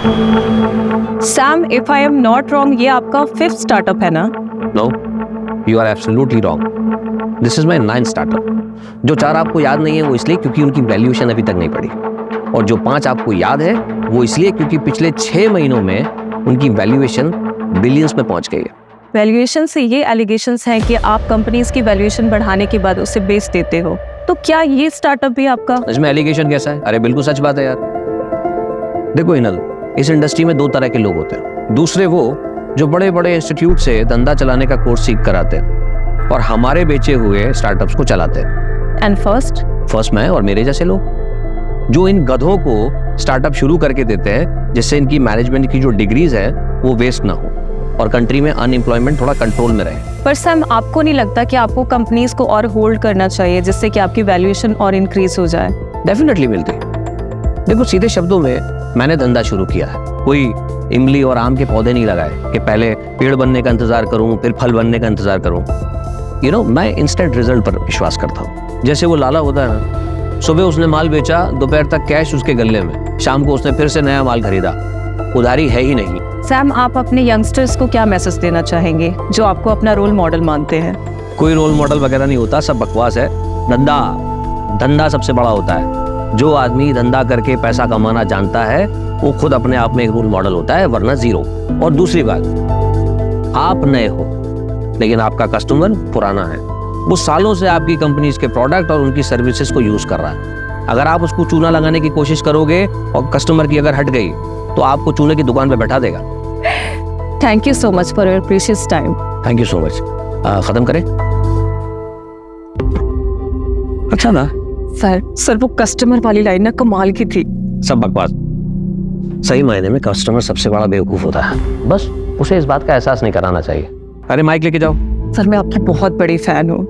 Sam, if I am not wrong, ये आपका 5th startup है ना? No, you are absolutely wrong. This is my 9th startup. जो 4 आपको याद नहीं है वो इसलिए क्योंकि उनकी वैल्यूएशन अभी तक नहीं पड़ी, और जो 5 आपको याद है वो इसलिए क्योंकि पिछले 6 महीनों में उनकी वैल्यूएशन बिलियंस में पहुंच गई है। वैल्यूएशन से ये एलिगेशंस हैं कि आप कंपनीज की वैल्यूएशन बढ़ाने के बाद उसे बेच देते हो, तो क्या ये स्टार्टअप भी आपका? इसमें एलिगेशन कैसा है? अरे बिल्कुल सच बात है यार। देखो इनल, इस इंडस्ट्री में 2 तरह के लोग होते हैं। दूसरे वो जो बड़े बड़े इंस्टीट्यूट से धंधा चलाने का कोर्स सीख कर आते हैं और हमारे बेचे हुए स्टार्टअप्स को चलाते हैं। एंड फर्स्ट मैं और मेरे जैसे लोग जो इन गधों को स्टार्टअप शुरू करके देते हैं जिससे इनकी मैनेजमेंट की जो डिग्रीज है वो वेस्ट ना हो और कंट्री में अनएम्प्लॉयमेंट थोड़ा कंट्रोल में रहे। पर सैम, आपको नहीं लगता कि आपको कंपनीज को और होल्ड करना चाहिए जिससे कि आपकी वैल्यूएशन और इंक्रीज हो जाए? डेफिनेटली मिलती। देखो सीधे शब्दों में मैंने धंधा शुरू किया है। कोई इमली और आम के पौधे नहीं लगाए कि पहले पेड़ बनने का इंतजार करूं फिर फल बनने का इंतजार करूं। मैं इंस्टेंट रिजल्ट पर विश्वास करता हूं। जैसे वो लाला होता है ना, सुबह उसने माल बेचा, दोपहर तक कैश उसके गले में, शाम को उसने फिर से नया माल खरीदा। उधारी है ही नहीं। सैम, आप अपने यंगस्टर्स को क्या मैसेज देना चाहेंगे जो आपको अपना रोल मॉडल मानते हैं? कोई रोल मॉडल वगैरह नहीं होता, सब बकवास है। धंधा सबसे बड़ा होता है। जो आदमी धंधा करके पैसा कमाना जानता है वो खुद अपने आप में एक रोल मॉडल होता है, वरना जीरो। और दूसरी बात, आप नए हो लेकिन आपका कस्टमर पुराना है। वो सालों से आपकी कंपनीज के प्रोडक्ट और उनकी सर्विसेज को यूज कर रहा है। अगर आप उसको चूना लगाने की कोशिश करोगे और कस्टमर की अगर हट गई तो आपको चूने की दुकान पे बैठा देगा। Thank you so much for your precious time. Thank you so much. खत्म करें? अच्छा ना सर वो कस्टमर वाली लाइन ना कमाल की थी। सब बकवास। सही मायने में कस्टमर सबसे बड़ा बेवकूफ होता है, बस उसे इस बात का एहसास नहीं कराना चाहिए। अरे माइक लेके जाओ। सर मैं आपकी बहुत बड़ी फैन हूँ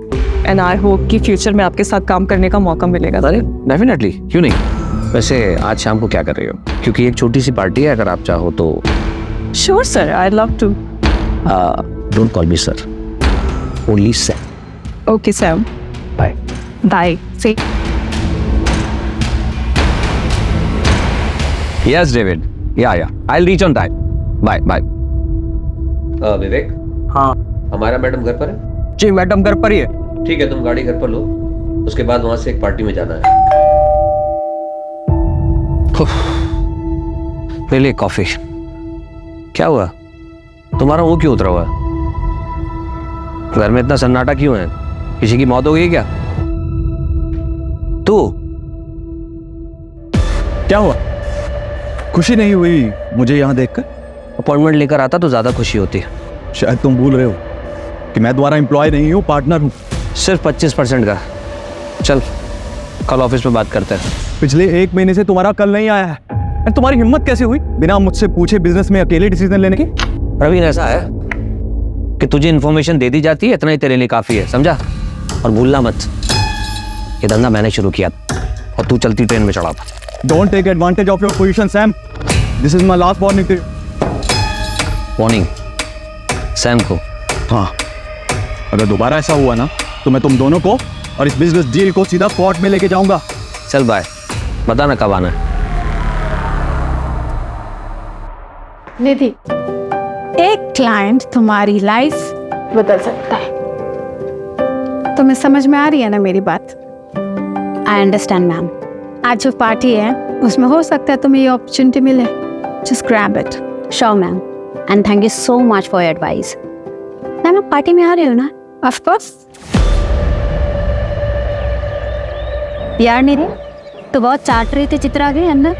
एंड आई होप कि फ्यूचर में आपके साथ काम करने का मौका मिलेगा। अरे डेफिनेटली, क्यों नहीं। वैसे आज शाम को क्या कर रही हो? क्योंकि एक छोटी सी पार्टी है, अगर आप चाहो तो। Sure sir, I love to. Don't call me sir, only Sam. Okay Sam, bye bye. See Yes, David. Yeah. I'll reach on time. Bye. Vivek. हाँ। हमारा मैडम घर पर है? जी मैडम घर पर ही है। ठीक है, तुम गाड़ी घर पर लो, उसके बाद वहां से एक पार्टी में जाना है। ले ले कॉफी। क्या हुआ? तुम्हारा मुंह क्यों उतरा हुआ है? घर में इतना सन्नाटा क्यों है? किसी की मौत हो गई क्या? तू क्या हुआ? खुशी नहीं हुई मुझे यहाँ देखकर? अपॉइंटमेंट लेकर आता तो ज्यादा खुशी होती। शायद तुम भूल रहे हो कि मैं तुम्हारा एम्प्लॉय नहीं हूँ, पार्टनर हूँ। सिर्फ 25% का। चल कल ऑफिस में बात करते हैं। पिछले 1 महीने से तुम्हारा कल नहीं आया है। तुम्हारी हिम्मत कैसे हुई बिना मुझसे पूछे बिजनेस में अकेले डिसीजन लेने की? प्रवीण, ऐसा है कि तुझे इन्फॉर्मेशन दे दी जाती है, इतना ही तेरे लिए काफी है, समझा? और भूलना मत, ये धंधा मैंने शुरू किया और तू चलती ट्रेन में चढ़ा था। Don't take advantage of your position, Sam. This is my last warning to you. Warning Sam को? हाँ, अगर दोबारा ऐसा हुआ ना तो मैं तुम दोनों को और इस बिजनेस डील को सीधा कोर्ट में लेके जाऊंगा। चल बाय, बता ना कब आना है। निधि, एक क्लाइंट तुम्हारी लाइफ बदल सकता है। तुम्हें समझ में आ रही है ना मेरी बात? I understand ma'am. आज जो पार्टी है उसमें हो सकता है तुम्हें ये अपॉर्चुनिटी मिले। Just grab it. Sure ma'am, and thank you so much for your advice. Ma'am आप पार्टी में आ रहे हो ना? Of course. यार निधि, तो बहुत चाट रही थी चित्रा के अंदर।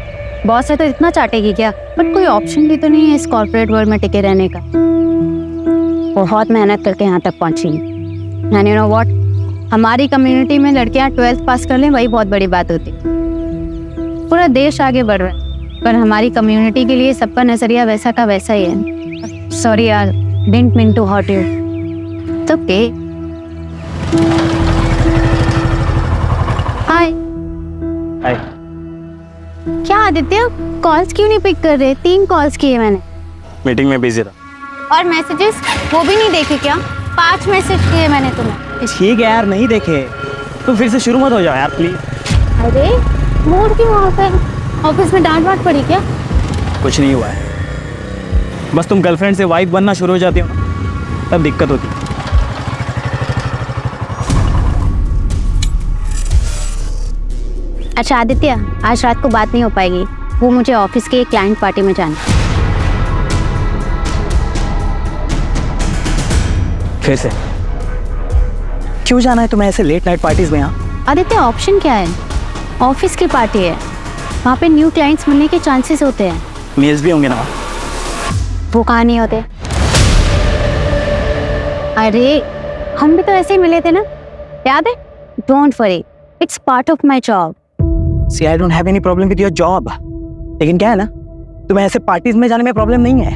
बॉस है तो इतना चाटेगी क्या? बट कोई ऑप्शन भी तो नहीं है इस कॉर्पोरेट वर्ल्ड में टिके रहने का। बहुत मेहनत करके यहाँ तक पहुँची। एंड यू नो व्हाट, हमारी कम्युनिटी में लड़कियाँ 12th पास कर लें वही बहुत बड़ी बात होती। पूरा देश आगे बढ़ रहा है पर हमारी कम्युनिटी के लिए सबका नजरिया वैसा का वैसा ही है। सॉरी यार, didn't mean to hurt you. तो ओके। हाय। क्या आदित्य, कॉल्स क्यों नहीं पिक कर रहे? 3 कॉल्स किए मैंने। मीटिंग में बिजी था। और मैसेजेस वो भी नहीं देखे क्या? 5 मैसेज किए मैंने तुम्हें। ठीक है यार, नहीं देखे। तुम फिर से शुरू मत हो जाओ यार प्लीज। अरे मूड क्यों ऑफ है? ऑफिस में डांट वाट पड़ी क्या? कुछ नहीं हुआ है, बस तुम गर्लफ्रेंड से वाइफ बनना शुरू हो जाती हो ना, तब दिक्कत होती है। अच्छा आदित्य, आज रात को बात नहीं हो पाएगी, वो मुझे ऑफिस के एक क्लाइंट पार्टी में जाना है। फिर से क्यों जाना है तुम्हें ऐसे लेट नाइट पार्टीज में? यहाँ आदित्य ऑप्शन क्या है? ऑफिस की पार्टी है, वहाँ पे न्यू क्लाइंट्स मिलने के चांसेस होते हैं। मेल्स भी होंगे ना? वो कहाँ नहीं होते? अरे हम भी तो ऐसे ही मिले थे ना, याद है? Don't worry, it's part of my job. See I don't have any problem with your job, लेकिन क्या है ना, तुम्हें ऐसे पार्टीज में जाने में प्रॉब्लम नहीं है,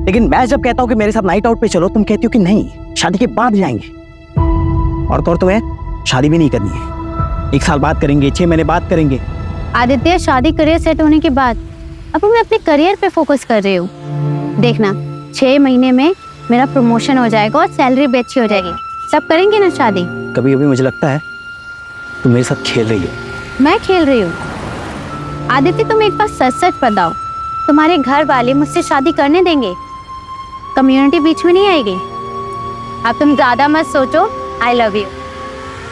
लेकिन मैं जब कहता हूँ कि मेरे साथ नाइट आउट पे चलो, तुम कहती हो कि नहीं, शादी के बाद जाएंगे। और तो और तुम्हें शादी भी नहीं करनी है, 1 साल बाद करेंगे, 6 महीने बाद करेंगे। आदित्य शादी करियर सेट होने के बाद अब मैं अपने करियर पे फोकस कर रही हूँ। देखना 6 महीने में मेरा प्रमोशन हो जाएगा और सैलरी भी अच्छी हो जाएगी, सब करेंगे ना शादी। कभी कभी मुझे लगता है तुम मेरे साथ खेल रही हो। मैं खेल रही हूँ? आदित्य तुम एक बार सच सच बताओ, तुम्हारे घर वाले मुझसे शादी करने देंगे? कम्युनिटी बीच में नहीं आएगी? अब तुम ज्यादा मत सोचो, आई लव यू।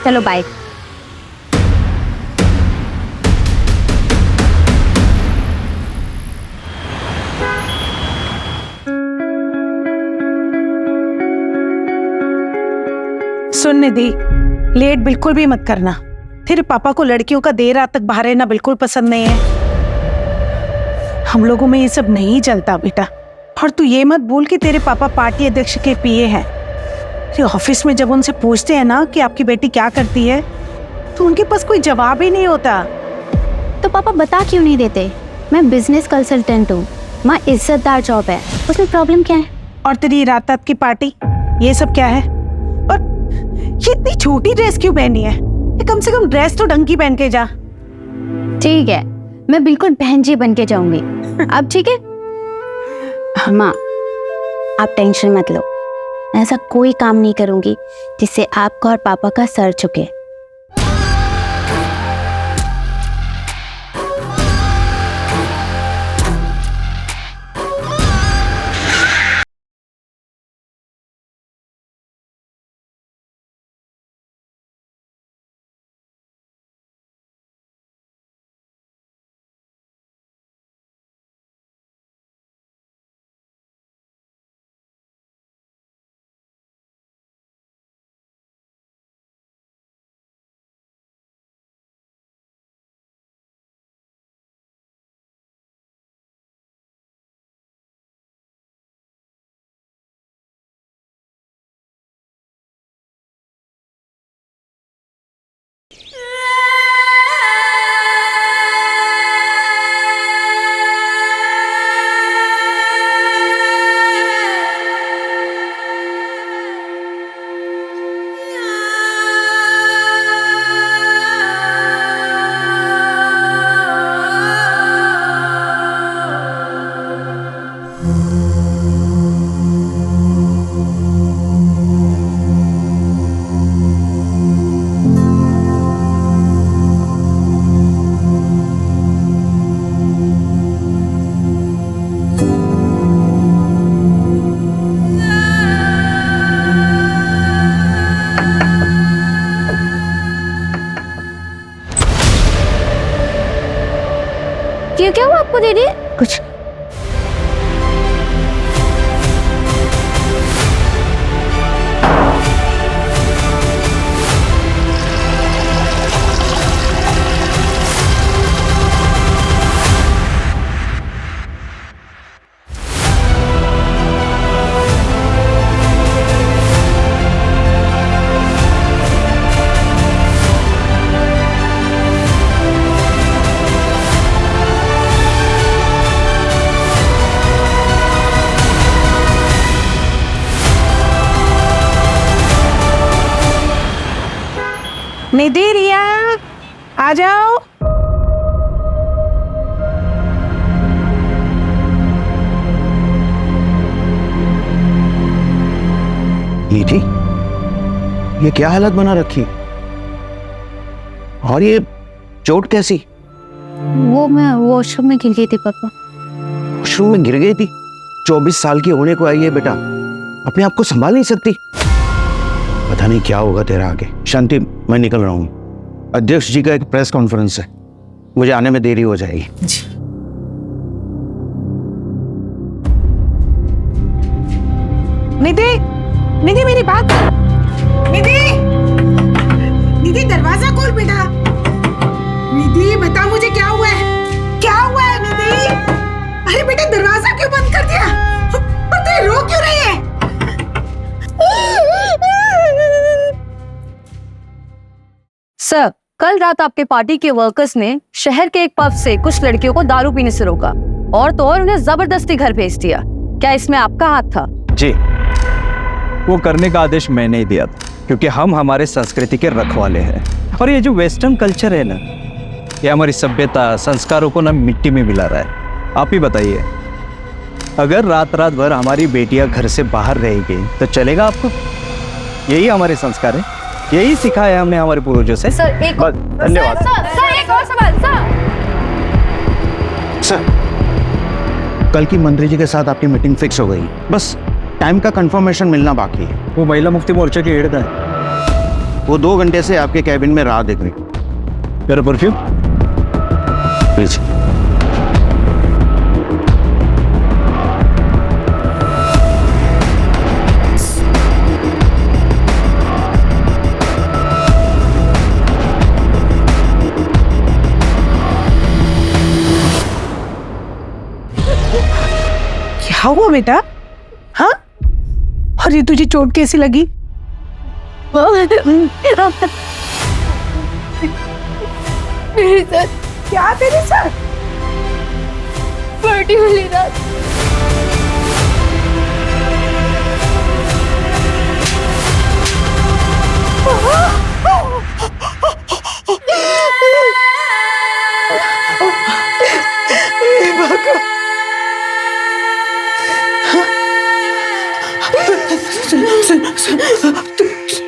चलो बाय। सुन निधि, लेट बिल्कुल भी मत करना। तेरे पापा को लड़कियों का देर रात तक बाहर रहना बिल्कुल पसंद नहीं है। हम लोगों में ये सब नहीं चलता बेटा। और तू ये मत भूल कि तेरे पापा पार्टी अध्यक्ष के पीए हैं। तेरे ऑफिस में जब उनसे पूछते हैं ना कि आपकी बेटी क्या करती है, तो उनके पास कोई जवाब ही नहीं होता। तो पापा बता क्यों नहीं देते? मैं बिजनेस कंसल्टेंट हूँ, माँ इज्जतदार जॉब है, उसमें प्रॉब्लम क्या है? और तेरी रात रात की पार्टी, ये सब क्या है? और ये इतनी छोटी ड्रेस क्यों पहनी है? ये कम से कम ड्रेस तो ढंग की पहन के जा। ठीक है, मैं बिल्कुल बहन जी बन के जाऊंगी। अब ठीक है माँ, आप टेंशन मत लो, ऐसा कोई काम नहीं करूंगी जिससे आपका और पापा का सर झुके। क्या हुआ आपको दीदी? कुछ निधि, रिया, आ जाओ। निधि, ये क्या हालत बना रखी? और ये चोट कैसी? वो मैं वॉशरूम में गिर गई थी पापा। वॉशरूम में गिर गई थी। 24 साल की होने को आई है बेटा, अपने आप को संभाल नहीं सकती। पता नहीं क्या होगा तेरा आगे। शांति, मैं निकल रहा हूँ। अध्यक्ष जी का एक प्रेस कॉन्फ्रेंस है, मुझे आने में देरी हो जाएगी। निधि, निधि मेरी बात। निधि, निधि दरवाजा खोल बेटा। निधि बता मुझे क्या हुआ है, क्या हुआ है निधि? अरे बेटा दरवाजा क्यों बंद कर दिया? और तू रो क्यों रही है? सर, कल रात आपके पार्टी के वर्कर्स ने शहर के एक पब से कुछ लड़कियों को दारू पीने से रोका और तो और उन्हें जबरदस्ती घर भेज दिया। क्या इसमें आपका हाथ था? जी, वो करने का आदेश मैंने ही दिया था, क्योंकि हम हमारे संस्कृति के रखवाले हैं। और ये जो वेस्टर्न कल्चर है ना, ये हमारी सभ्यता संस्कारों को ना मिट्टी में मिला रहा है। आप ही बताइए, अगर रात रात भर हमारी बेटियां घर से बाहर रहेगी तो चलेगा आपको? यही हमारे संस्कार है, यही सिखाया हमने हमारे पूर्वजों से। सर एक बस, धन्यवाद। सर एक और सवाल। सर, कल की मंत्री जी के साथ आपकी मीटिंग फिक्स हो गई, बस टाइम का कंफर्मेशन मिलना बाकी है। वो महिला मुक्ति मोर्चा की हेड है, वो 2 घंटे से आपके कैबिन में राह देख रही। तेरा परफ्यूम प्लीज। क्या हुआ बेटा? हाँ, और ये तुझे चोट कैसी लगी? मेरे साथ क्या तेरे साथ? पार्टी वाली रात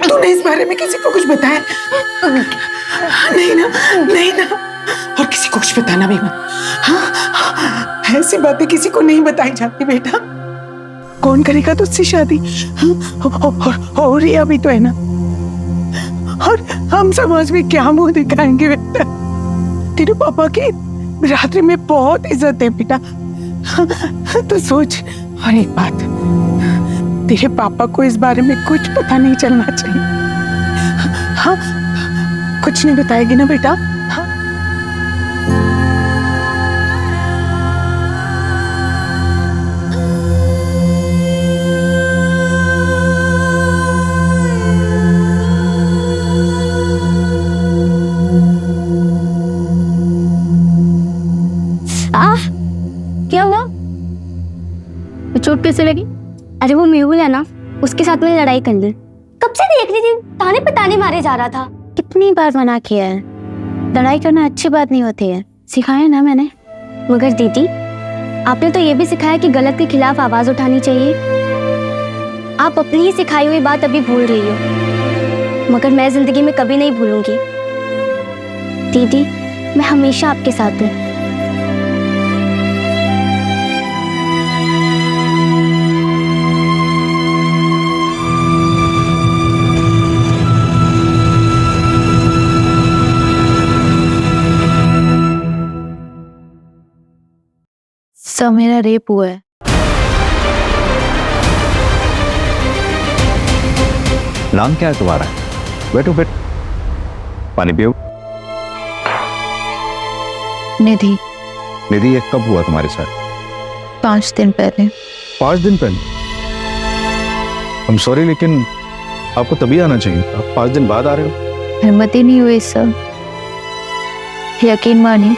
तूने इस बारे में किसी को कुछ बताया? नहीं ना, नहीं ना, और किसी को कुछ बताना भी मत। हाँ, ऐसी बातें किसी को नहीं बताई जाती बेटा। कौन करेगा तुझसे शादी? और ये अभी तो है ना, और हम समाज में क्या मुंह दिखाएंगे बेटा? तेरे पापा की रात्रि में बहुत इज्जत है बेटा। तो सोच, और एक बात, तेरे पापा को इस बारे में कुछ पता नहीं चलना चाहिए। हाँ, कुछ नहीं बताएगी ना बेटा? हाँ? क्या हुआ? चोट कैसे लगी? अरे वो मेहुल है ना, उसके साथ में लड़ाई कर ली। कब से देख रही थी, ताने पे ताने मारे जा रहा था। कितनी बार मना किया है, लड़ाई करना अच्छी बात नहीं होती है, सिखाया ना मैंने। मगर दीदी, आपने तो ये भी सिखाया कि गलत के खिलाफ आवाज उठानी चाहिए। आप अपनी ही सिखाई हुई बात अभी भूल रही हो, मगर मैं जिंदगी में कभी नहीं भूलूंगी। दीदी, मैं हमेशा आपके साथ हूँ। सर, मेरा रेप हुआ है। नाम क्या है तुम्हारा? बैठो बैठो, पानी पियो। निधि। निधि, ये कब हुआ तुम्हारे साथ? 5 दिन पहले। 5 दिन पहले? I'm sorry, लेकिन आपको तभी आना चाहिए। आप 5 दिन बाद आ रहे हो। हिम्मत ही नहीं हुई सर। यकीन मानिए,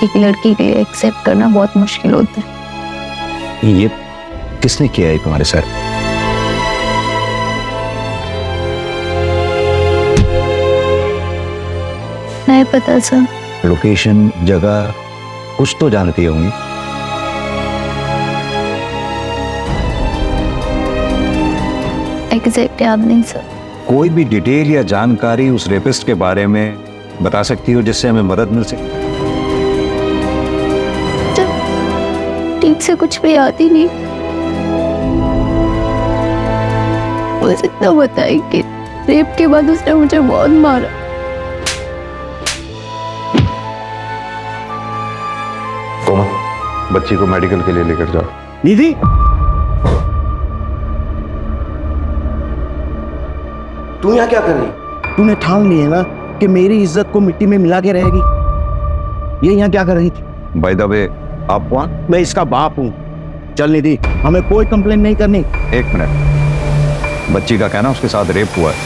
एक लड़की के लिए एक्सेप्ट करना बहुत मुश्किल होता है। ये किसने किया है तुम्हारे साथ? नहीं पता सर। लोकेशन, जगह कुछ तो जानती होंगी। एग्जैक्ट याद नहीं सर। कोई भी डिटेल या जानकारी उस रेपिस्ट के बारे में बता सकती हो जिससे हमें मदद मिल सके? ठीक से कुछ भी याद ही नहीं। बस इतना बताई कि रेप के बाद उसने मुझे बहुत मारा। कोमल, बच्ची को मेडिकल के लिए लेकर जाओ। निधि, तू यहाँ क्या कर रही? तूने ठान लिया ना कि मेरी इज्जत को मिट्टी में मिला के रहेगी। ये यहाँ क्या कर रही थी? बाय द वे, आप कौन? मैं इसका बाप हूँ। चल निधि, हमें कोई कंप्लेन नहीं करनी। एक मिनट, बच्ची का कहना उसके साथ रेप हुआ है,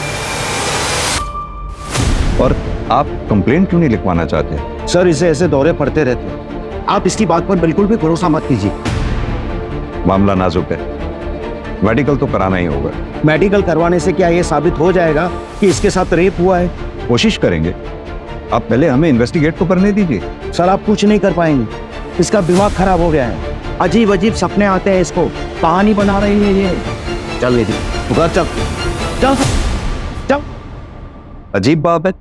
और आप कंप्लेंट क्यों नहीं लिखवाना चाहते? सर, इसे ऐसे दौरे पड़ते रहते हैं। आप इसकी बात पर बिल्कुल भी भरोसा मत कीजिए। मामला नाजुक है, मेडिकल तो कराना ही होगा। मेडिकल करवाने से क्या ये साबित हो जाएगा कि इसके साथ रेप हुआ है? कोशिश करेंगे, आप पहले हमें इन्वेस्टिगेट तो करने दीजिए। सर, आप कुछ नहीं कर पाएंगे। इसका दिमाग खराब हो गया है। अजीब अजीब सपने आते हैं इसको, कहानी बना रही है ये। चल निधि, तू घर चल। चल चल। अजीब बात है,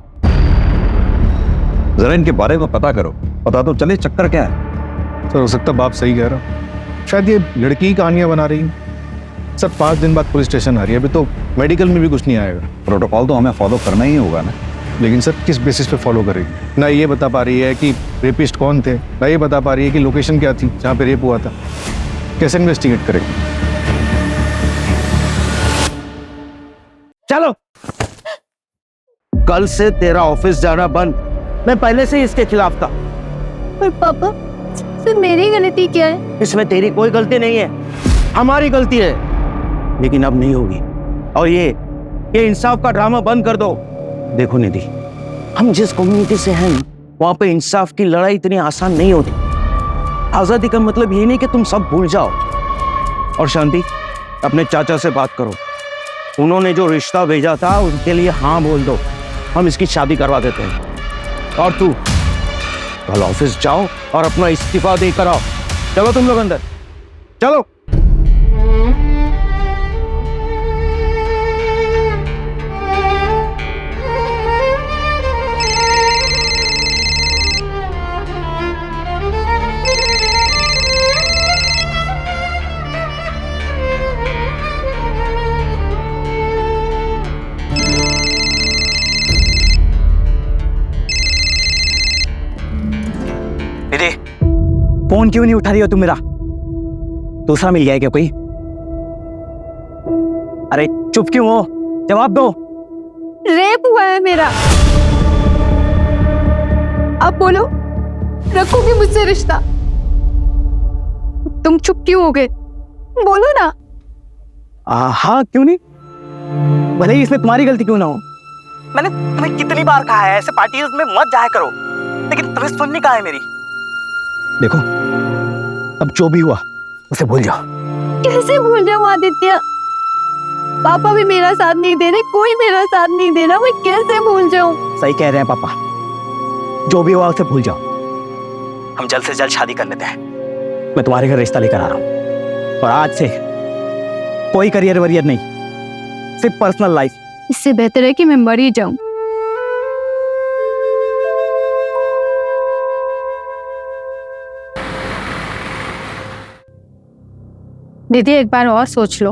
जरा इनके बारे में पता करो, पता तो चले चक्कर क्या है। सर, हो सकता बाप सही कह रहा हो, शायद ये लड़की ही कहानियां बना रही है। सर, 5 दिन बाद पुलिस स्टेशन आ रही है, अभी तो मेडिकल में भी कुछ नहीं आएगा। प्रोटोकॉल तो हमें फॉलो करना ही होगा ना। लेकिन सर, किस बेसिस पे फॉलो करेगी? ना ये बता पा रही है कि रेपिस्ट कौन थे, ना ये बता पा रही है कि लोकेशन क्या थी जहाँ पे रेप हुआ था। कैसे इन्वेस्टिगेट करेगी? चलो, कल से तेरा ऑफिस जाना बंद। मैं पहले से ही इसके खिलाफ था। पर पापा, सर मेरी गलती क्या है? इसमें तेरी कोई गलती नहीं है, हमारी गलती है। लेकिन अब नहीं होगी। और ये इंसाफ का ड्रामा बंद कर दो। देखो निधि, हम जिस कम्युनिटी से हैं वहां पे इंसाफ की लड़ाई इतनी आसान नहीं होती। आजादी का मतलब ये नहीं कि तुम सब भूल जाओ। और शांति, अपने चाचा से बात करो। उन्होंने जो रिश्ता भेजा था उनके लिए हाँ बोल दो, हम इसकी शादी करवा देते हैं। और तू कल ऑफिस जाओ और अपना इस्तीफा देकर आओ। चलो तुम लोग अंदर, चलो। फोन क्यों नहीं उठा रही हो तुम मेरा? दूसरा मिल गया क्या कोई? अरे चुप क्यों हो? जवाब दो। रेप हुआ है मेरा। अब बोलो, रखोगे मुझसे रिश्ता? तुम चुप क्यों हो गए? बोलो ना। हाँ, क्यों नहीं? भले ही इसमें तुम्हारी गलती क्यों ना हो। मैंने तुम्हें कितनी बार कहा है ऐसे पार्टीज में मत जाया करो, लेकिन तुम्हें सुननी कहाँ है मेरी? देखो, अब जो भी हुआ उसे भूल जाओ। कैसे भूल जाऊं आदित्य? पापा भी मेरा साथ नहीं दे रहे, कोई मेरा साथ नहीं दे रहा, मैं कैसे भूल जाऊं? सही कह रहे हैं पापा, जो भी हुआ उसे भूल जाओ। हम जल्द से जल्द शादी कर लेते हैं। मैं तुम्हारे घर रिश्ता लेकर आ रहा हूँ, और आज से कोई करियर वरियर नहीं, सिर्फ पर्सनल लाइफ। इससे बेहतर है कि मैं मर ही जाऊं। दीदी, एक बार और सोच लो,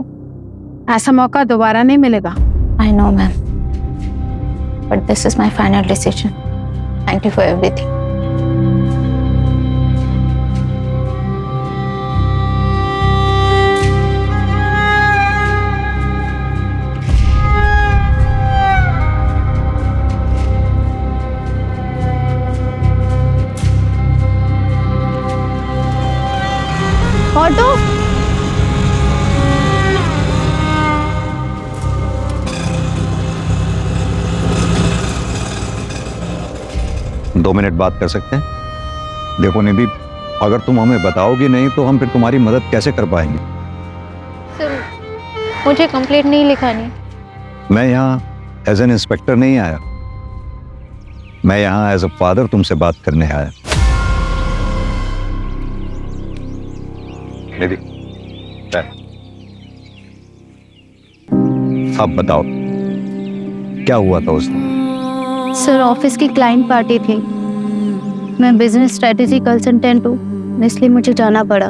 ऐसा मौका दोबारा नहीं मिलेगा। I know, ma'am. But this is my final decision. Thank you for everything. Auto. 2 minute बात कर सकते हैं? देखो निधि, अगर तुम हमें बताओगी नहीं तो हम फिर तुम्हारी मदद कैसे कर पाएंगे? सर, मुझे कंप्लेंट नहीं लिखानी। मैं यहाँ एज एन इंस्पेक्टर नहीं आया, मैं यहाँ एज अ फादर तुमसे बात करने आया। निधि, अब बताओ क्या हुआ था उस दिन? सर, ऑफिस की क्लाइंट पार्टी थी। मैं बिजनेस स्ट्रेटेजी कंसल्टेंट हूँ, इसलिए मुझे जाना पड़ा।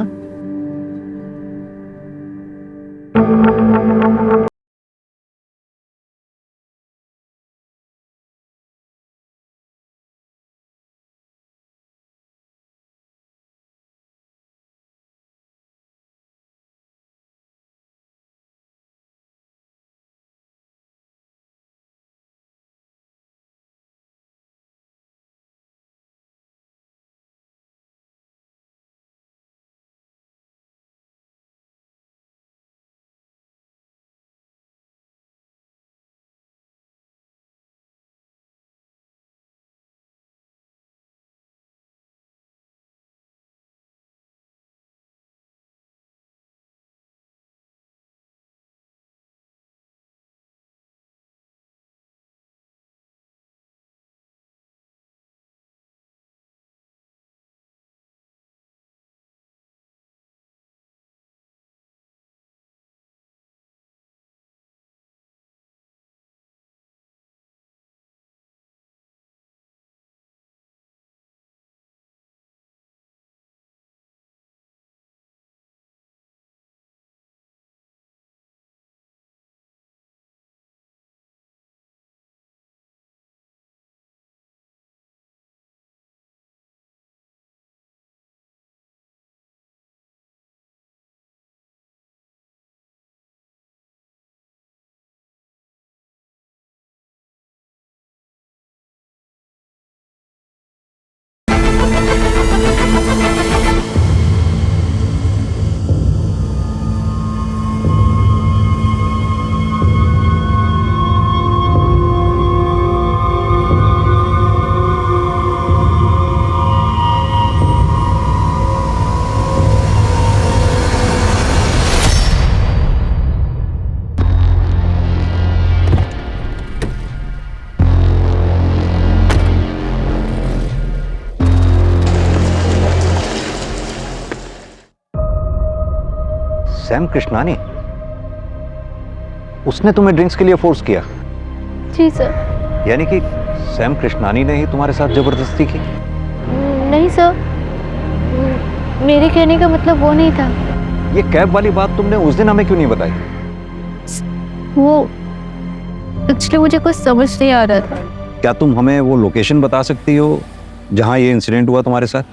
सैम कृष्णानी, उसने तुम्हें ड्रिंक्स के लिए फोर्स किया? जी सर। यानी कि सैम कृष्णानी ने ही तुम्हारे साथ जबरदस्ती की? नहीं सर, मेरे कहने का मतलब वो नहीं था। ये कैब वाली बात तुमने उस दिन हमें क्यों नहीं बताई? वो एक्चुअली मुझे कुछ समझ नहीं आ रहा था। क्या तुम हमें वो लोकेशन बता सकती हो जहां ये इंसिडेंट हुआ तुम्हारे साथ?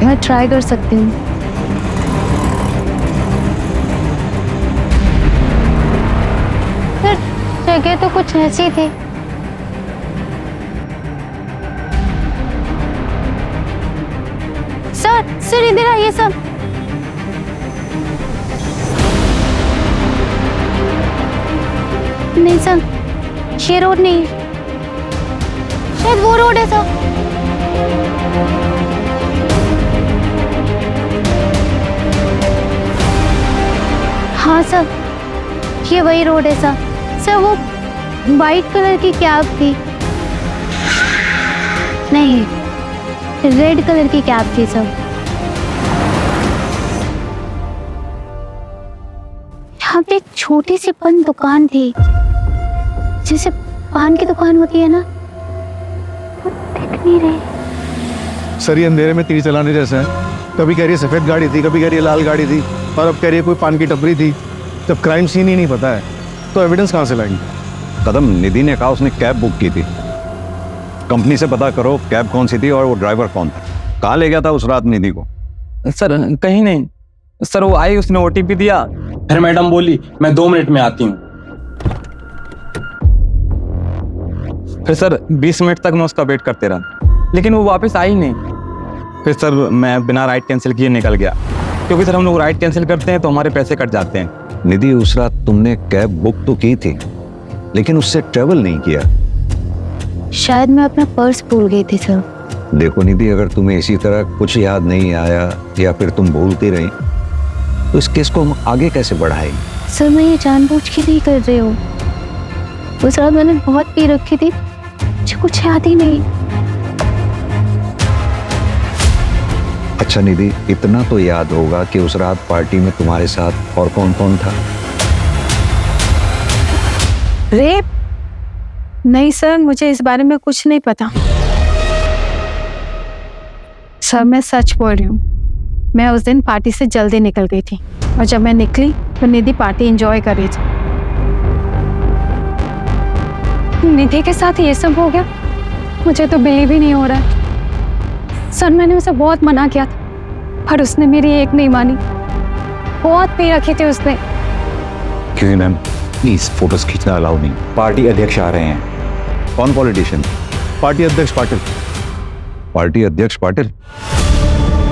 मैं ट्राई कर सकती हूँ। जगह तो कुछ ऐसी थी। सर इधर आइए सर। नहीं सर, ये रोड नहीं, शायद वो रोड है सर। हाँ सर, ये वही रोड है सर। सर वो वाइट कलर की कैब थी। नहीं, रेड कलर की कैब थी सर। यहाँ पे एक छोटी सी पान दुकान थी, जैसे पान की दुकान होती है ना, वो दिख नहीं रही। सर ये अंधेरे में तीर चलाने जैसा है। कभी कह रही है सफेद गाड़ी थी, कभी कह रही है लाल गाड़ी थी, और अब कह रही है कोई पान की टपरी थी। जब क्राइम सीन ही नहीं पता है तो एविडेंस कहाँ से लाएंगे? कदम, निधि ने कहा उसने कैब बुक की थी। कंपनी से पता करो कैब कौन सी थी और वो ड्राइवर कौन था। कहाँ ले गया था उस रात निधि को? सर कहीं नहीं सर, वो आई, उसने ओटीपी दिया, फिर मैडम बोली मैं 2 मिनट में आती हूँ। फिर सर 20 मिनट तक मैं उसका वेट करते रहा, लेकिन वो वापस आई नहीं। फिर सर मैं बिना राइड कैंसिल किए निकल गया, क्योंकि सर हम लोग राइड कैंसिल करते हैं तो हमारे पैसे कट जाते हैं। निधि, उस रात तुमने कैब बुक तो की थी लेकिन उससे ट्रेवल नहीं किया। शायद मैं अपना पर्स भूल गई थी सर। देखो निधि, अगर तुम्हें इसी तरह कुछ याद नहीं आया या फिर तुम भूलती रही तो इस केस को हम आगे कैसे बढ़ाएंगे? सर मैं ये जानबूझ के नहीं कर रही हूँ। उस रात मैंने बहुत पी रखी थी, मुझे कुछ याद ही नहीं। अच्छा निधि, इतना तो याद होगा कि उस रात पार्टी में तुम्हारे साथ और कौन कौन था? रेप? नहीं सर, मुझे इस बारे में कुछ नहीं पता। सर मैं सच बोल रही हूँ, मैं उस दिन पार्टी से जल्दी निकल गई थी। और जब मैं निकली तो निधि पार्टी एंजॉय कर रही थी। निधि के साथ ये सब हो गया, मुझे तो बिलीव ही नहीं हो रहा है। सर मैंने उसे बहुत मना किया था पर उसने मेरी एक नहीं मानी। बहुत पी रखी थी उसने। क्यों मैम, प्लीज फोटोज खींचना अलाउ नहीं। पार्टी अध्यक्ष आ रहे हैं। कौन पॉलिटिशियन? पार्टी अध्यक्ष पाटिल। पार्टी अध्यक्ष पाटिल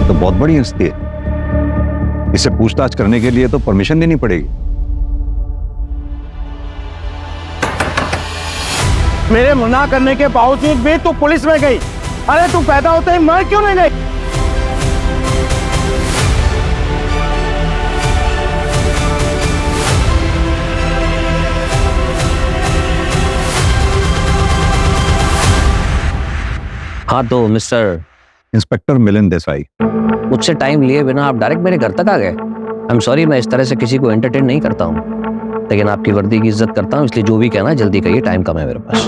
तो बहुत बड़ी हस्ती है, इसे पूछताछ करने के लिए तो परमिशन लेनी पड़ेगी। मेरे मना करने के बावजूद भी तू पुलिस में गई। अरे तू पैदा होते ही मर क्यों नहीं गई? हाँ तो मिस्टर इंस्पेक्टर मिलिंद देसाई, मुझसे टाइम लिए बिना आप डायरेक्ट मेरे घर तक आ गए। आई एम सॉरी, मैं इस तरह से किसी को एंटरटेन नहीं करता हूँ, लेकिन आपकी वर्दी की इज्जत करता हूँ, इसलिए जो भी कहना है जल्दी कहिए, टाइम कम है मेरे पास।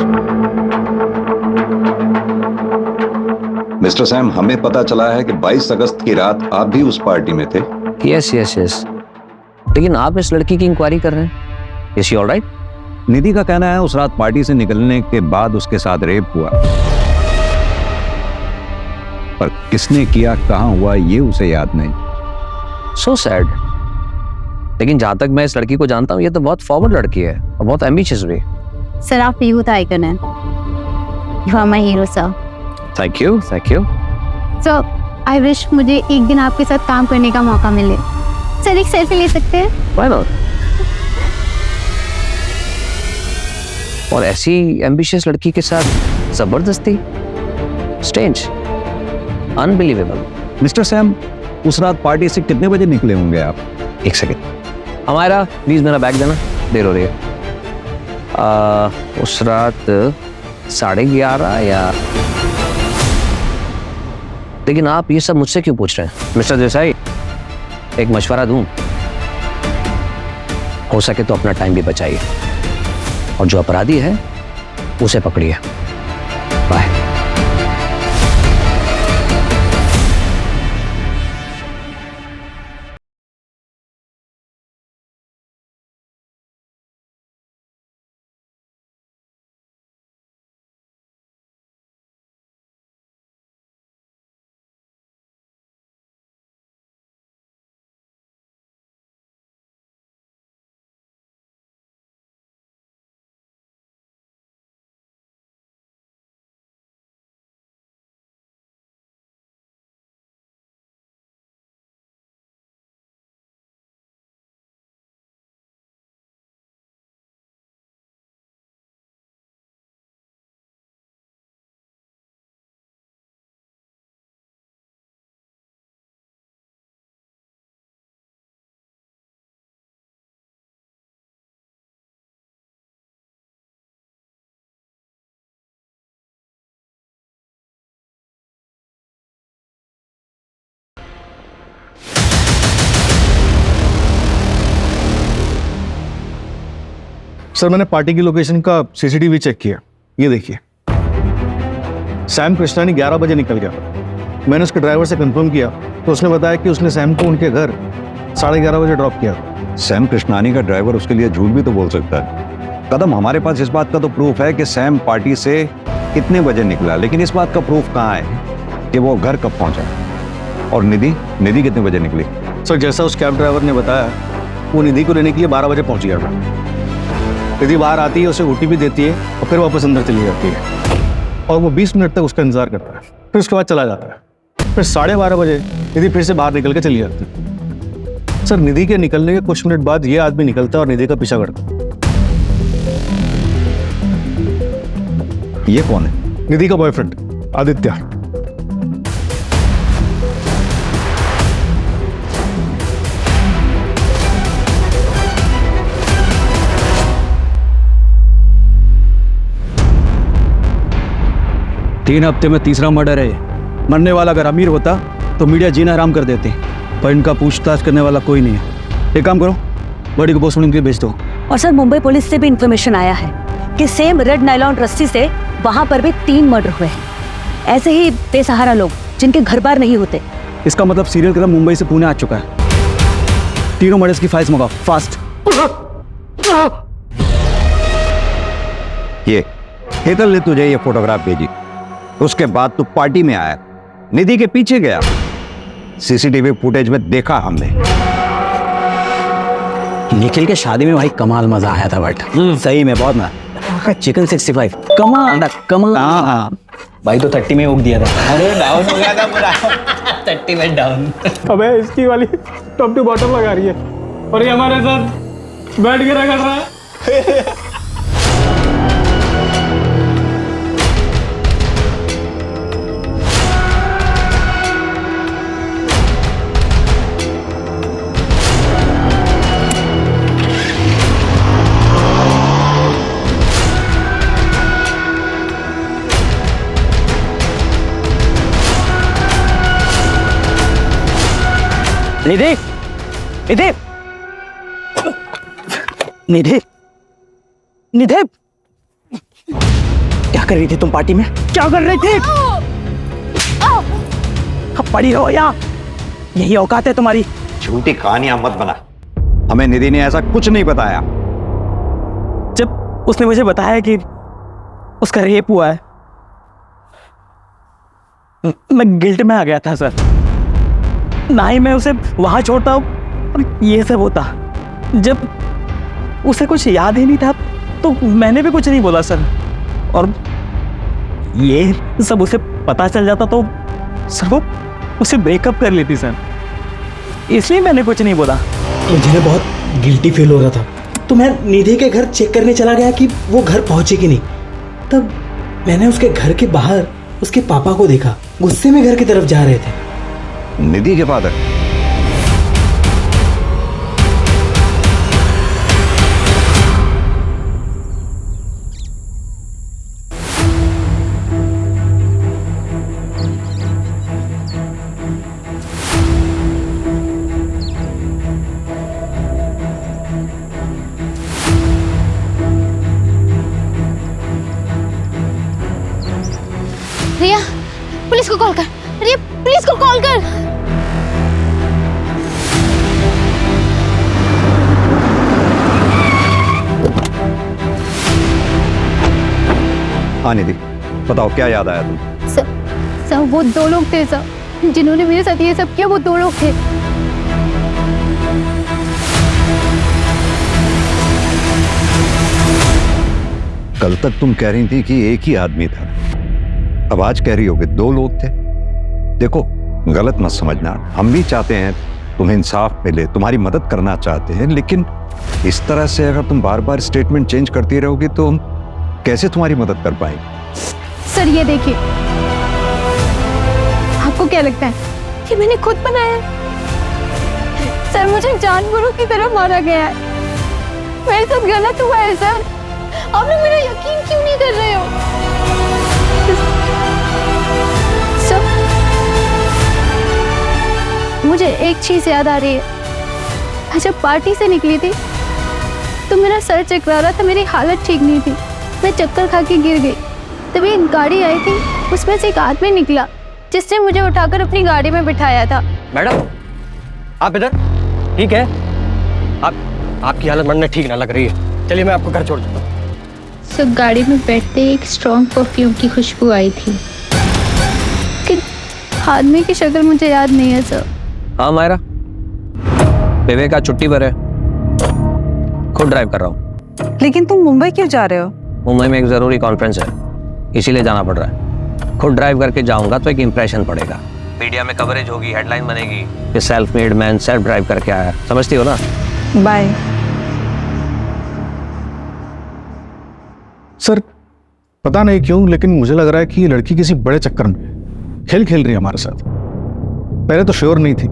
मिस्टर सैम, हमें पता चला है कि 22 अगस्त की रात आप भी उस पार्टी में थे। यस यस यस, लेकिन आप इस लड़की की इंक्वायरी कर रहे हैं। Is she all right? Nidhi का कहना है उस रात पार्टी से निकलने के बाद उसके साथ रेप हुआ, पर किसने किया, कहां हुआ, ये उसे याद नहीं। So sad. लेकिन जहां तक मैं इस लड़की को जानता हूँ, ये तो बहुत फॉरवर्ड लड़की है और बहुत एम्बिशियस भी। सर आप यूथ आइकन हैं। You are my hero sir. Thank you thank you. Sir I wish मुझे एक दिन आपके साथ काम करने का मौका मिले। सर एक सेल्फी ले सकते हैं? Why not? और ऐसी एम्बिशियस लड़की के साथ जबरदस्ती, स्ट्रेंज, अनबिलीवेबल। मिस्टर सैम, उस रात पार्टी से कितने बजे निकले होंगे आप? एक सेकेंड, हमारा प्लीज मेरा बैग देना, देर हो रही है। उस रात 11:30 या, लेकिन आप ये सब मुझसे क्यों पूछ रहे हैं? मिस्टर देसाई, एक मशवरा दूं, हो सके तो अपना टाइम भी बचाइए और जो अपराधी है उसे पकड़िए। बाय। सर मैंने पार्टी की लोकेशन का सीसीटीवी चेक किया, ये देखिए। सैम कृष्णानी 11 बजे निकल गया। मैंने उसके ड्राइवर से कंफर्म किया तो उसने बताया कि उसने सैम को उनके घर 11:30 बजे ड्रॉप किया। सैम कृष्णानी का ड्राइवर उसके लिए झूठ भी तो बोल सकता है। कदम, हमारे पास इस बात का तो प्रूफ है कि सैम पार्टी से कितने बजे निकला, लेकिन इस बात का प्रूफ कहाँ है कि वो घर कब पहुंचा। और निधि कितने बजे निकली? सर जैसा उस कैब ड्राइवर ने बताया, वो निधि को लेने के लिए 12 बजे पहुंच गया था। निधि बाहर आती है, उसे ओटीपी देती है और फिर वापस अंदर चली जाती है और वो 20 मिनट तक उसका इंतजार करता है, फिर उसके बाद चला जाता है। फिर 12:30 बजे निधि फिर से बाहर निकल के चली जाती है। सर निधि के निकलने के कुछ मिनट बाद ये आदमी निकलता है और निधि का पीछा करता है। ये कौन है? निधि का बॉयफ्रेंड आदित्य। तीन हफ्ते में तीसरा मर्डर है। मरने वाला अगर अमीर होता तो मीडिया जीना आराम कर देते, पर इनका पूछताछ करने वाला कोई नहीं है। एक काम करो, बॉडी को पोस्टमार्टम के लिए भेज दो। और सर मुंबई पुलिस से भी इंफॉर्मेशन आया है कि सेम रेड नायलॉन रस्सी से वहां पर भी 3 मर्डर हुए हैं। ऐसे ही बेसहारा लोग जिनके घर बार नहीं होते। इसका मतलब सीरियल किलर मुंबई से पुणे आ चुका है। तीनों मर्डर्स की फाइल्स मंगाओ फास्ट। ये हेतल ने तुझे ये फोटोग्राफ भेजी, उसके बाद तू पार्टी में आया, निधि के पीछे गया, सीसीटीवी फुटेज में देखा हमने। निखिल के शादी में भाई कमाल मजा आया था बट सही में बहुत मजा। चिकन 65 कमाल कमाल। हाँ भाई तो 30 में उग दिया था। अरे डाउन हो गया था पूरा 30 में डाउन। अबे इसकी वाली टॉप टू बॉटम लगा रही है और ये हमारे साथ बैठ के रखा रहा है। निधि निधि निधि निधि क्या कर रही थी तुम पार्टी में? क्या कर रही थी? अब पड़ी रहो यहाँ, यही औकात है तुम्हारी। झूठी कहानियां मत बना, हमें निधि ने ऐसा कुछ नहीं बताया। जब उसने मुझे बताया कि उसका रेप हुआ है, मैं गिल्ट में आ गया था सर। ना ही मैं उसे वहां छोड़ता और ये सब होता। जब उसे कुछ याद ही नहीं था तो मैंने भी कुछ नहीं बोला सर, और ये सब उसे पता चल जाता तो सर वो उसे ब्रेकअप कर लेती सर, इसलिए मैंने कुछ नहीं बोला। मुझे बहुत गिल्टी फील हो रहा था, तो मैं निधि के घर चेक करने चला गया कि वो घर पहुंचे कि नहीं। तब मैंने उसके घर के बाहर उसके पापा को देखा, गुस्से में घर की तरफ जा रहे थे। निधि के फादर? रिया, पुलिस को कॉल कर। रिया, पुलिस को कॉल कर। हाँ निधि, बताओ क्या याद आया तुम? सर वो दो लोग थे सर, जिन्होंने मेरे साथ ये सब किया, वो दो लोग थे। कल तक तुम कह रही थी कि एक ही आदमी था, अब आज कह रही हो कि दो लोग थे। देखो गलत मत समझना, हम भी चाहते हैं तुम्हें इंसाफ मिले, तुम्हारी मदद करना चाहते हैं, लेकिन इस तरह से अगर तुम बार बार स्टेटमेंट चेंज करती रहोगी तो हम कैसे तुम्हारी मदद कर पाएंगे? सर ये देखिए, आपको क्या लगता है कि मैंने खुद बनाया है? सर मुझे जानवरों की तरह मारा गया है, मेरे साथ गलत हुआ है सर। आप लोग मेरा यकीन क्यों नहीं कर रहे हो? सर मुझे एक चीज याद आ रही है, मैं जब पार्टी से निकली थी तो मेरा सर चकरा रहा था, मेरी हालत ठीक नहीं थी, मैं चक्कर खा के गिर गई। तभी एक गाड़ी आई थी, उसमें से एक आदमी निकला जिसने मुझे उठाकर अपनी गाड़ी में बिठाया था। मैडम आप इधर ठीक है? आपकी हालत मरने ठीक ना लग रही है, चलिए मैं आपको घर छोड़ देता हूँ। सो गाड़ी में बैठते एक स्ट्रॉन्ग परफ्यूम की खुशबू आई थी। कि आदमी की शक्ल मुझे याद नहीं है सर। हाँ मायरा, विवेका छुट्टी पर है, खुद ड्राइव कर रहा हूँ। लेकिन तुम मुंबई क्यों जा रहे हो? मुंबई में एक जरूरी कॉन्फ्रेंस है, इसीलिए जाना पड़ रहा है। खुद ड्राइव करके जाऊंगा तो एक इंप्रेशन पड़ेगा, मीडिया में कवरेज होगी, हेडलाइन बनेगी कि self made man self drive करके आया। समझती हो ना? बाय। सर पता नहीं क्यों, लेकिन मुझे लग रहा है कि ये लड़की किसी बड़े चक्कर में खेल रही है हमारे साथ। पहले तो श्योर नहीं थी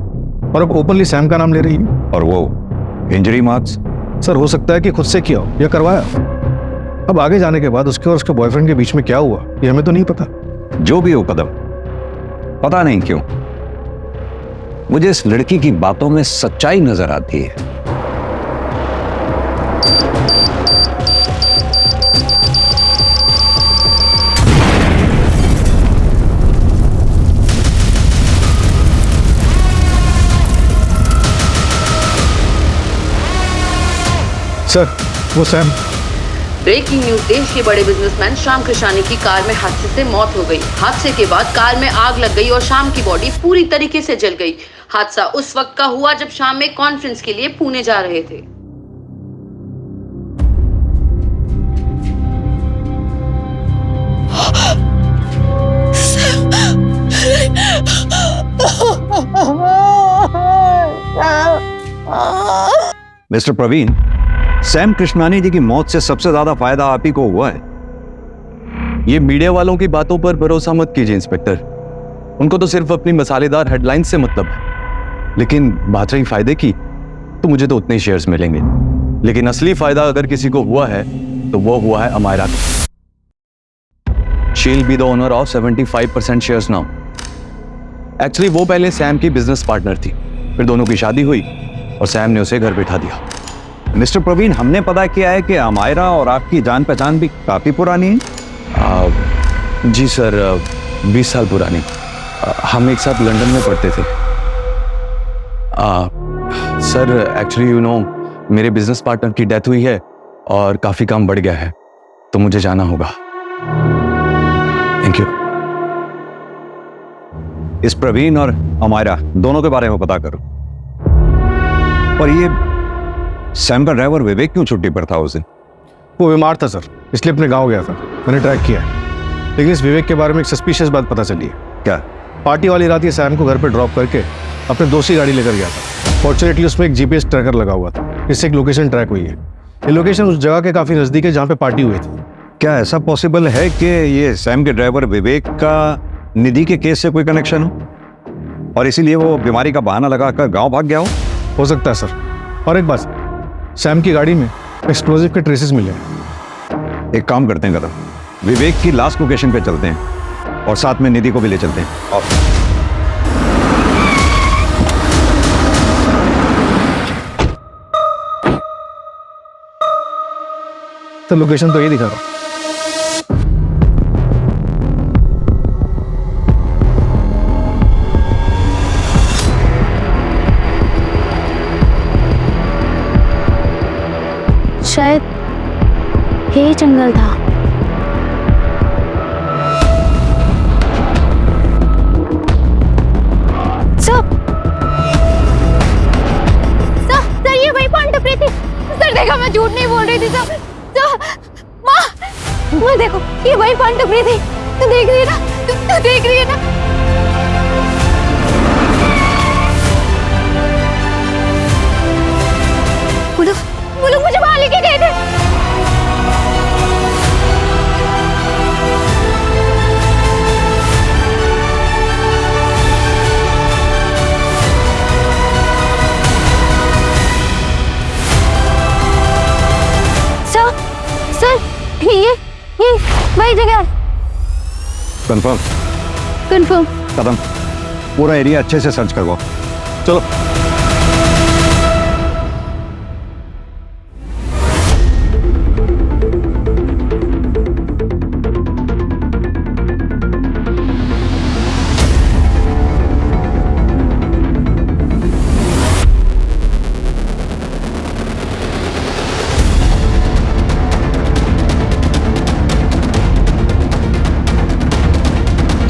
और अब ओपनली सैम का नाम ले रही है। और वो इंजरी मार्क्स? सर हो सकता है कि खुद से किया हो या करवाया। अब आगे जाने के बाद उसके और उसके बॉयफ्रेंड के बीच में क्या हुआ ये हमें तो नहीं पता। जो भी हो कदम, पता नहीं क्यों मुझे इस लड़की की बातों में सच्चाई नजर आती है। सर वो सैम। ब्रेकिंग न्यूज, देश के बड़े बिजनेसमैन श्याम कृष्णानी की कार में हादसे से मौत हो गई। हादसे के बाद कार में आग लग गई और श्याम की बॉडी पूरी तरीके से जल गई। हादसा उस वक्त का हुआ जब श्याम एक कॉन्फ्रेंस के लिए पुणे जा रहे थे। मिस्टर प्रवीण, सैम कृष्णानी जी की मौत से सबसे ज्यादा फायदा आप ही को हुआ है। ये मीडिया वालों की बातों पर भरोसा मत कीजिए इंस्पेक्टर, उनको तो सिर्फ अपनी मसालेदार हेडलाइन से मतलब है। लेकिन बात रही फायदे की, तो मुझे तो उतने ही शेयर्स मिलेंगे। लेकिन असली फायदा अगर किसी को हुआ है तो वो हुआ है अमायरा को। She will be the owner of 75% shares now. Actually वो पहले सैम की बिजनेस पार्टनर थी, फिर दोनों की शादी हुई और सैम ने उसे घर बिठा दिया। मिस्टर प्रवीण, हमने पता किया है कि अमायरा और आपकी जान पहचान भी काफी पुरानी है। जी सर, 20 साल पुरानी। हम एक साथ लंदन में पढ़ते थे। सर एक्चुअली यू नो, मेरे बिजनेस पार्टनर की डेथ हुई है और काफी काम बढ़ गया है, तो मुझे जाना होगा। Thank you. इस प्रवीण और अमायरा दोनों के बारे में पता करो। और ये सैम का ड्राइवर विवेक क्यों छुट्टी पर था उस दिन? वो बीमार था सर, इसलिए अपने गांव गया था। मैंने ट्रैक किया है, लेकिन इस विवेक के बारे में एक सस्पिशियस बात पता चली है। क्या? पार्टी वाली रात ये सैम को घर पे ड्रॉप करके अपने दोस्त की गाड़ी लेकर गया था। फॉर्चुनेटली उसमें एक जीपीएस ट्रैकर लगा हुआ था, इससे एक लोकेशन ट्रैक हुई है। ये लोकेशन उस जगह के काफी नजदीक है जहाँ पे पार्टी हुई थी। क्या ऐसा पॉसिबल है कि ये सैम के ड्राइवर विवेक का निधि के केस से कोई कनेक्शन हो और इसीलिए वो बीमारी का बहाना लगाकर गांव भाग गया हो सकता है सर। और एक बात, सैम की गाड़ी में एक्सप्लोजिव के ट्रेसेस मिले हैं। एक काम करते हैं कदम, विवेक की लास्ट लोकेशन पे चलते हैं और साथ में निधि को भी ले चलते हैं। और तो लोकेशन तो ये दिखा रहा हूं। शायद यही जंगल था। सर ये वही पॉइंट टपरी थी। सर देखा, मैं झूठ नहीं बोल रही थी सर। माँ देखो, ये वही पॉइंट टपरी थी। तू देख रही है ना? तू देख रही है ना? वो लोग मुझे वहां लेके गए थे। सर ये वही जगह है। कंफर्म? कंफर्म। कदम, पूरा एरिया अच्छे से सर्च करवाओ। चलो।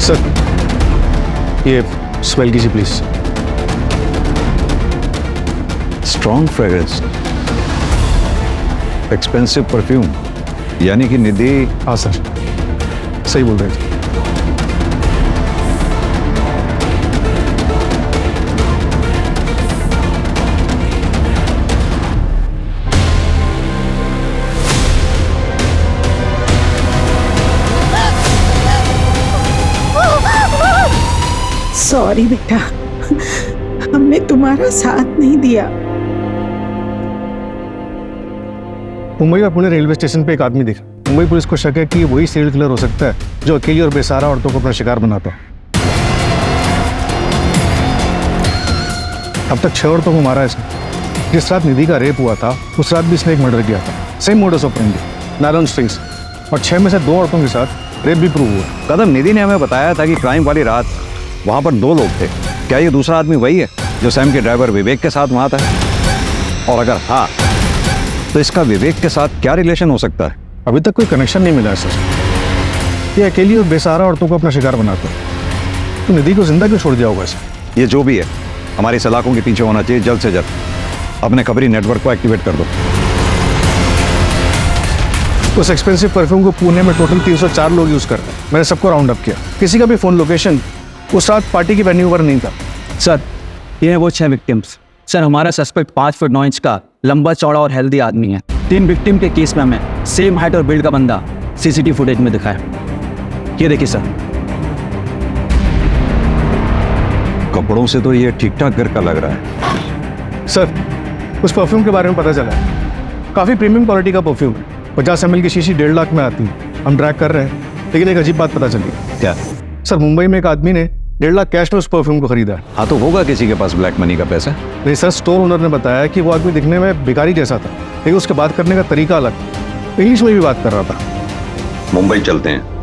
सर ये स्मेल कीजिए please. Strong fragrance, expensive perfume, यानी कि निधि। हाँ सर, सही बोल रहे थे। सॉरी बेटा, हमने तुम्हारा साथ नहीं दिया। मुंबई और पुणे रेलवे स्टेशन पे एक आदमी दिखा। मुंबई पुलिस को शक है कि वही सीरियल किलर हो सकता है जो अकेली और बेसहारा औरतों को अपना शिकार बनाता है। अब तक 6 औरतों को मारा है इसने। जिस रात निधि का रेप हुआ था उस रात भी इसने एक मर्डर किया था। Same modus operandi, nylon strings, और 6 में से 2 औरतों के साथ रेप भी प्रूव हुआ। कदम, निधि ने हमें बताया था कि क्राइम वाली रात वहां पर 2 लोग थे। क्या ये दूसरा आदमी वही है जो सैम के ड्राइवर विवेक के साथ वहां था? और अगर हाँ, तो इसका विवेक के साथ क्या रिलेशन हो सकता है? अभी तक कोई कनेक्शन नहीं मिला है सर। ये अकेली और बेसहारा औरतों को अपना शिकार बनाता है। तो निधि को जिंदा क्यों छोड़ दिया होगा इसे? ये जो भी है, हमारी सलाखों के पीछे होना चाहिए जल्द से जल्द। अपने खबरी नेटवर्क को एक्टिवेट कर दो। उस एक्सपेंसिव परफ्यूम को पुणे में टोटल 304 लोग यूज कर रहे हैं। मैंने सबको राउंड अप किया। किसी का भी फोन लोकेशन उस रात पार्टी की वेन्यू पर नहीं था। सर ये है वो 6 विक्टिम्स। सर हमारा सस्पेक्ट 5 फुट 9 इंच का लंबा चौड़ा और हेल्दी आदमी है। 3 विक्टिम के केस में हमें सेम हाइट और बिल्ड का बंदा सीसीटीवी फुटेज में दिखा है। ये देखिए सर। कपड़ों से तो ये ठीक ठाक घर का लग रहा है। सर उस परफ्यूम के बारे में पता चला है। काफी प्रीमियम क्वालिटी का परफ्यूम है। 50 ml की शीशी 1.5 लाख में आती है। हम ट्रैक कर रहे हैं, लेकिन एक अजीब बात पता चली। क्या? सर मुंबई में एक आदमी ने 1.5 लाख कैश में उस परफ्यूम को खरीदा है। हाँ तो होगा किसी के पास ब्लैक मनी का पैसा। नहीं सर, स्टोर ओनर ने बताया कि वो आदमी दिखने में भिखारी जैसा था, लेकिन उसके बात करने का तरीका अलग, इंग्लिश में भी बात कर रहा था। मुंबई चलते हैं।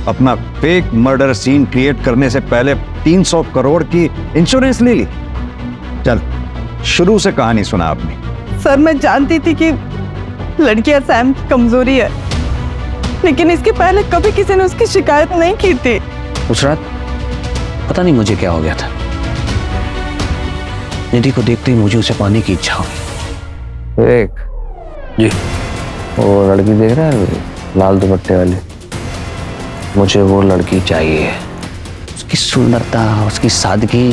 अपना फेक मर्डर सीन क्रिएट करने से पहले 300 करोड़ की इंश्योरेंस ले ली। चल शुरू से कहानी सुना आपने। सर मैं जानती थी कि लड़कियां सैम की कमजोरी है, लेकिन इसके पहले कभी किसी ने उसकी शिकायत नहीं की थी। उस रात पता नहीं मुझे क्या हो गया था। निधि को देखते ही मुझे उसे पाने की इच्छा हुई। एक जी वो लड़की देख रहा है लाल दुपट्टे वाली, मुझे वो लड़की चाहिए। उसकी सुंदरता, उसकी सादगी,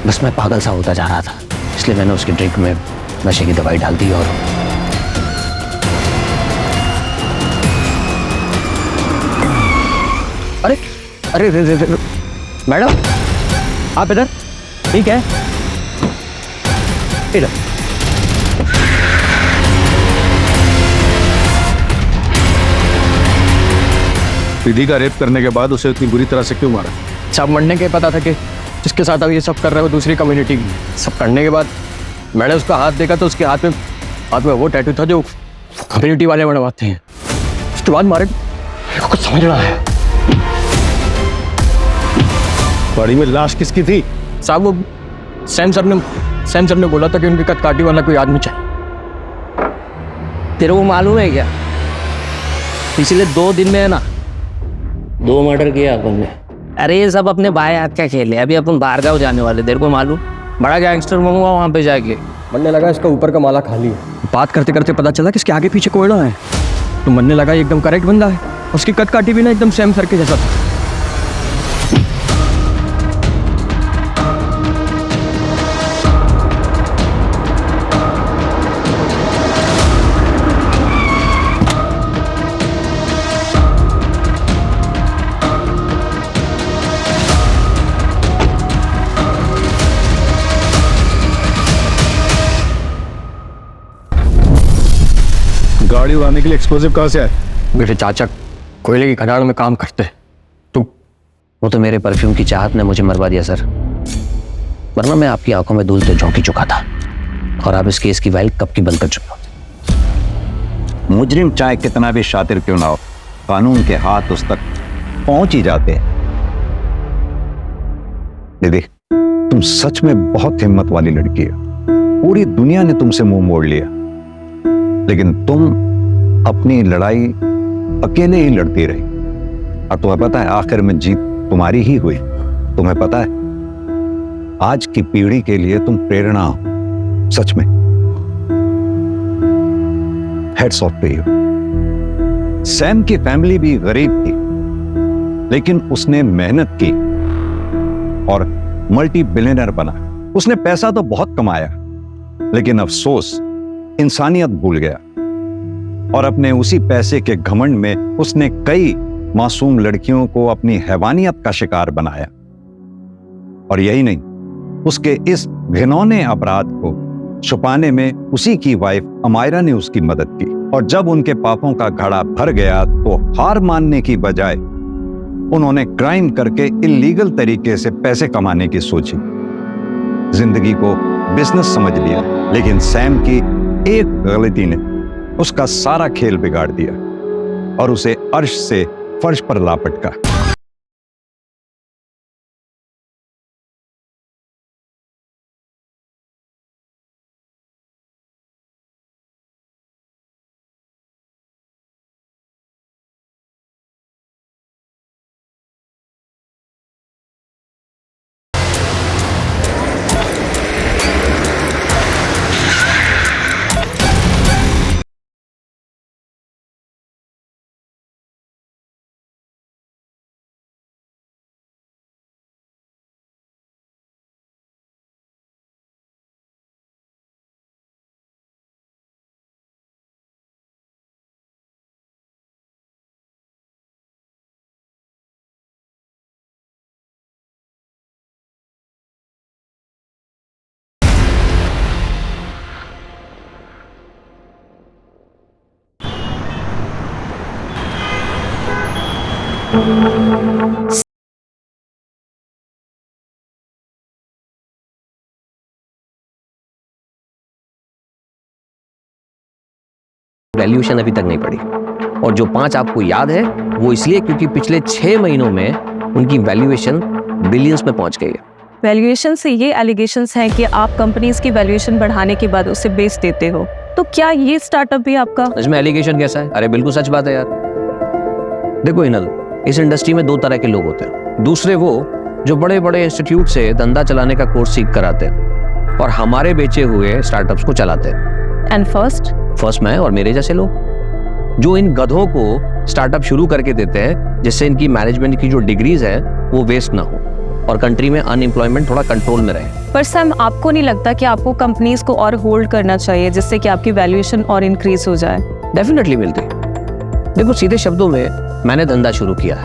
बस मैं पागल सा होता जा रहा था। इसलिए मैंने उसकी ड्रिंक में नशे की दवाई डाल दी। और अरे अरे रे रे रे मैडम आप इधर? ठीक है इधर। निधि का रेप करने के बाद उसे इतनी बुरी तरह से क्यों मारा? सब मरने के पता था कि जिसके साथ अब ये सब कर रहे हो दूसरी कम्युनिटी की। सब करने के बाद मैंने उसका हाथ देखा तो उसके हाथ में वो टैटू था जो कम्युनिटी वाले बनवाते हैं। उसके बाद मारे कुछ समझ रहा है। बॉडी में लाश किसकी थी? साहब वो सैम सर ने बोला था कि उनकी कटकाटी वाला कोई आदमी चाहिए। तेरे को मालूम है क्या पिछले 2 दिन में है ना 2 मर्डर किया अपन ने। अरे ये सब अपने भाई हाथ का खेल है। अभी अपन बाहर गाँव जाने वाले, तेरे को मालूम बड़ा गैंगस्टर बनूंगा वहाँ पे जाके। बनने लगा इसका ऊपर का माला खाली है। बात करते करते पता चला कि इसके आगे पीछे कोयला है, तो बनने लगा एकदम करेक्ट बंदा है। उसकी कट काटी भी ना एकदम सैम सर के जैसा था। गाड़ी उड़ाने के लिए एक्सप्लोजिव कहाँ से आए? मेरे चाचा कोयले की खदान में काम करते। तो वो तो मेरे परफ्यूम की चाहत ने मुझे मरवा दिया सर, वरना मैं आपकी आंखों में धूल से झोंक चुका था और आप इस केस की फाइल कब की बंद कर चुके होते। मुजरिम चाहे कितना भी शातिर क्यों ना हो, कानून के हाथ उस तक पहुंच ही जाते हैं। दीदी तुम सच में बहुत हिम्मत वाली लड़की हो। पूरी दुनिया ने तुमसे मुंह मोड़ लिया, लेकिन तुम अपनी लड़ाई अकेले ही लड़ती रही। और तुम्हें पता है आखिर में जीत तुम्हारी ही हुई। तुम्हें पता है आज की पीढ़ी के लिए तुम प्रेरणा हो। सच में heads off to you. Sam की फैमिली भी गरीब थी, लेकिन उसने मेहनत की और मल्टी बिलियनर बना। उसने पैसा तो बहुत कमाया, लेकिन अफसोस इंसानियत भूल गया और अपने उसी पैसे के घमंड में उसने कई मासूम लड़कियों को अपनी हैवानियत का शिकार बनाया। और यही नहीं, उसके इस घिनौने अपराध को छुपाने में उसी की वाइफ अमायरा ने उसकी मदद की। और जब उनके पापों का घड़ा भर गया तो हार मानने की बजाय उन्होंने क्राइम करके इलीगल तरीके से पैसे कमाने की सोची। जिंदगी को बिजनेस समझ लिया, लेकिन सैम की एक गलती ने उसका सारा खेल बिगाड़ दिया और उसे अर्श से फर्श पर लापटका। वैल्यूएशन अभी तक नहीं पड़ी, और जो 5 आपको याद है वो इसलिए क्योंकि पिछले 6 महीनों में उनकी वैल्यूएशन बिलियंस में पहुंच गई है। वैल्यूएशन से ये एलिगेशंस हैं कि आप कंपनीज की वैल्यूएशन बढ़ाने के बाद उसे बेच देते हो, तो क्या ये स्टार्टअप भी आपका? इसमें एलिगेशन कैसा है? अरे बिल्कुल सच बात है यार। देखो इनल, इस इंडस्ट्री में 2 तरह के लोग होते हैं। दूसरे वो जो बड़े बड़े इंस्टीट्यूट से धंधा चलाने का कोर्स सीख कर आते हैं और हमारे बेचे हुए स्टार्टअप्स को चलाते हैं। एंड फर्स्ट मैं और मेरे जैसे लोग जो इन गधों को स्टार्टअप शुरू करके देते हैं, जिससे इनकी मैनेजमेंट की जो डिग्रीज है वो वेस्ट ना हो और कंट्री में अनएम्प्लॉयमेंट थोड़ा कंट्रोल में रहे। पर सैम, आपको नहीं लगता कि आपको कंपनीज को और होल्ड करना चाहिए जिससे कि आपकी वैल्यूएशन और इंक्रीज हो जाए? डेफिनेटली मिलती। देखो सीधे शब्दों में, मैंने धंधा शुरू किया है